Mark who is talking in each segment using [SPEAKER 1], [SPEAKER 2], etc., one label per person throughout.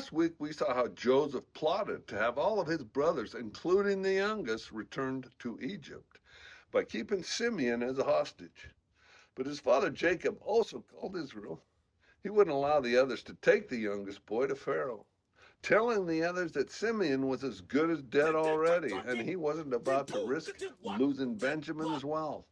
[SPEAKER 1] last week, we saw how Joseph plotted to have all of his brothers, including the youngest, returned to Egypt by keeping Simeon as a hostage. But his father Jacob also called Israel. He wouldn't allow the others to take the youngest boy to Pharaoh, telling the others that Simeon was as good as dead already, and he wasn't about to risk losing Benjamin as well.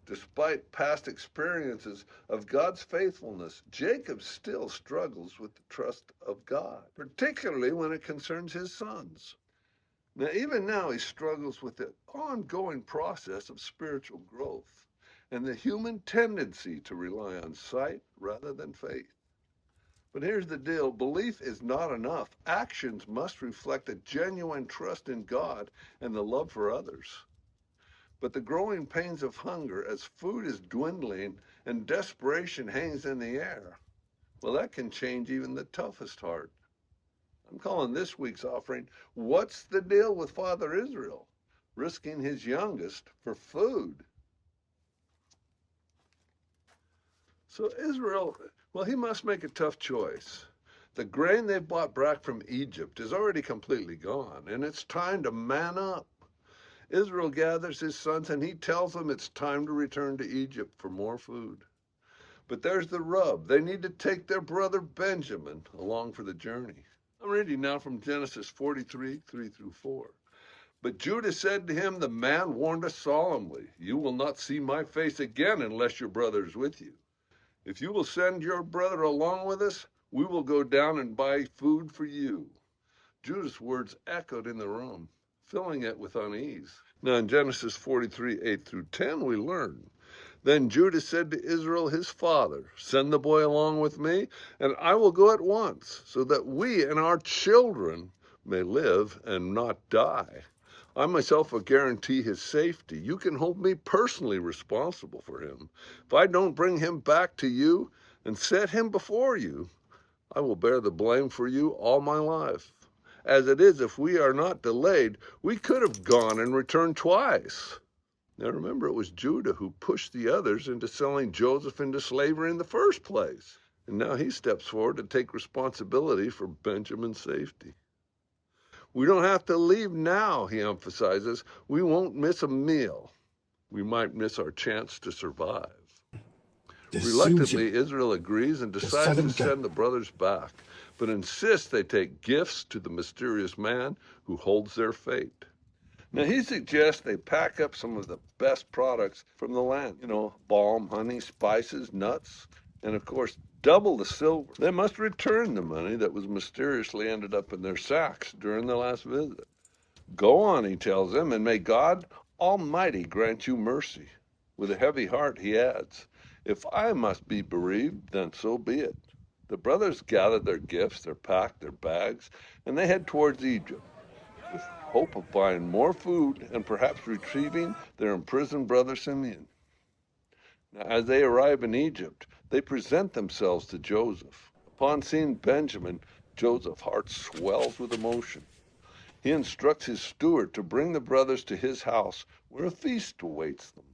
[SPEAKER 1] Despite past experiences of God's faithfulness, Jacob still struggles with the trust of God, particularly when it concerns his sons. Now, even now, he struggles with the ongoing process of spiritual growth and the human tendency to rely on sight rather than faith. But here's the deal. Belief is not enough. Actions must reflect a genuine trust in God and the love for others. But the growing pains of hunger as food is dwindling and desperation hangs in the air, well, that can change even the toughest heart. I'm calling this week's offering, What's the Deal with Father Israel? Risking his youngest for food. So Israel, well, he must make a tough choice. The grain they bought back from Egypt is already completely gone, and it's time to man up. Israel gathers his sons and he tells them it's time to return to Egypt for more food. But there's the rub. They need to take their brother Benjamin along for the journey. I'm reading now from Genesis 43, 3-4. But Judah said to him, the man warned us solemnly, you will not see my face again unless your brother is with you. If you will send your brother along with us, we will go down and buy food for you. Judah's words echoed in the room, filling it with unease. Now in Genesis 43, 8-10, we learn, then Judah said to Israel his father, send the boy along with me, and I will go at once, so that we and our children may live and not die. I myself will guarantee his safety. You can hold me personally responsible for him. If I don't bring him back to you and set him before you, I will bear the blame for you all my life. As it is, if we are not delayed, we could have gone and returned twice. Now remember, it was Judah who pushed the others into selling Joseph into slavery in the first place. And now he steps forward to take responsibility for Benjamin's safety. We don't have to leave now, he emphasizes. We won't miss a meal. We might miss our chance to survive. Reluctantly, Israel agrees and decides to send the brothers back, but insists they take gifts to the mysterious man who holds their fate. Now, he suggests they pack up some of the best products from the land, balm, honey, spices, nuts, and of course, double the silver. They must return the money that was mysteriously ended up in their sacks during the last visit. Go on, he tells them, and may God Almighty grant you mercy. With a heavy heart, he adds, if I must be bereaved, then so be it. The brothers gather their gifts, they pack their bags, and they head towards Egypt, with hope of buying more food and perhaps retrieving their imprisoned brother Simeon. Now, as they arrive in Egypt, they present themselves to Joseph. Upon seeing Benjamin, Joseph's heart swells with emotion. He instructs his steward to bring the brothers to his house, where a feast awaits them.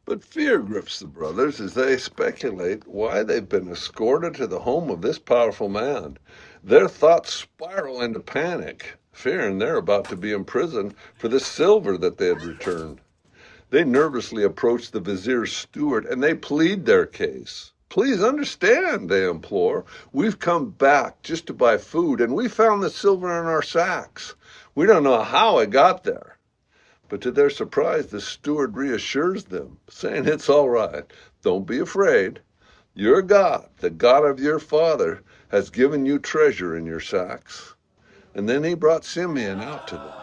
[SPEAKER 1] But fear grips the brothers as they speculate why they've been escorted to the home of this powerful man. Their thoughts spiral into panic, fearing they're about to be imprisoned for the silver that they had returned. They nervously approach the vizier's steward and they plead their case. Please understand, they implore. We've come back just to buy food and we found the silver in our sacks. We don't know how it got there. But to their surprise, the steward reassures them, saying, it's all right. Don't be afraid. Your God, the God of your father, has given you treasure in your sacks. And then he brought Simeon out to them.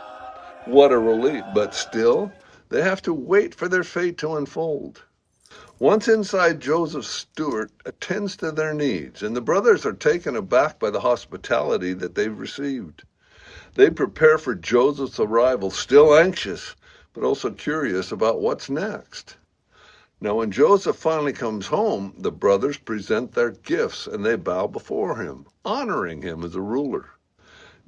[SPEAKER 1] What a relief, but still, they have to wait for their fate to unfold. Once inside, Joseph's steward attends to their needs, and the brothers are taken aback by the hospitality that they've received. They prepare for Joseph's arrival, still anxious, but also curious about what's next. Now, when Joseph finally comes home, the brothers present their gifts and they bow before him, honoring him as a ruler.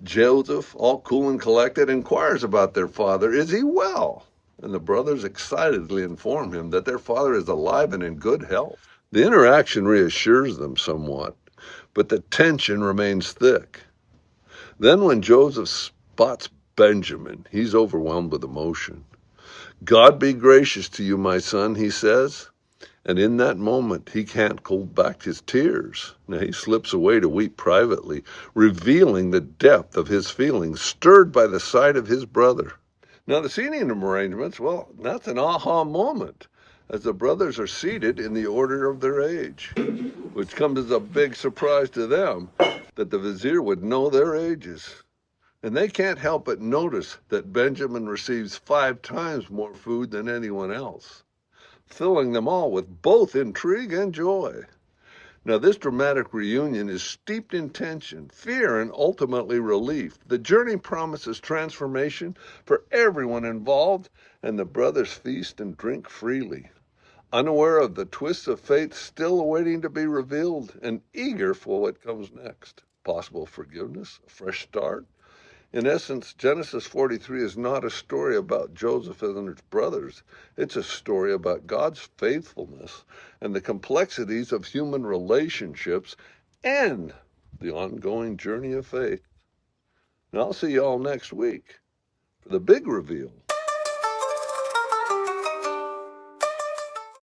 [SPEAKER 1] Joseph, all cool and collected, inquires about their father. Is he well? And the brothers excitedly inform him that their father is alive and in good health. The interaction reassures them somewhat, but the tension remains thick. Then when Joseph spots Benjamin, he's overwhelmed with emotion. God be gracious to you, my son, he says. And in that moment, he can't hold back his tears. Now he slips away to weep privately, revealing the depth of his feelings, stirred by the sight of his brother. Now the seating arrangements, well, that's an aha moment, as the brothers are seated in the order of their age, which comes as a big surprise to them that the vizier would know their ages. And they can't help but notice that Benjamin receives 5 times more food than anyone else, filling them all with both intrigue and joy. Now, this dramatic reunion is steeped in tension, fear, and ultimately relief. The journey promises transformation for everyone involved, and the brothers feast and drink freely, unaware of the twists of fate still awaiting to be revealed, and eager for what comes next. Possible forgiveness, a fresh start. In essence, Genesis 43 is not a story about Joseph and his brothers. It's a story about God's faithfulness and the complexities of human relationships and the ongoing journey of faith. And I'll see you all next week for the big reveal.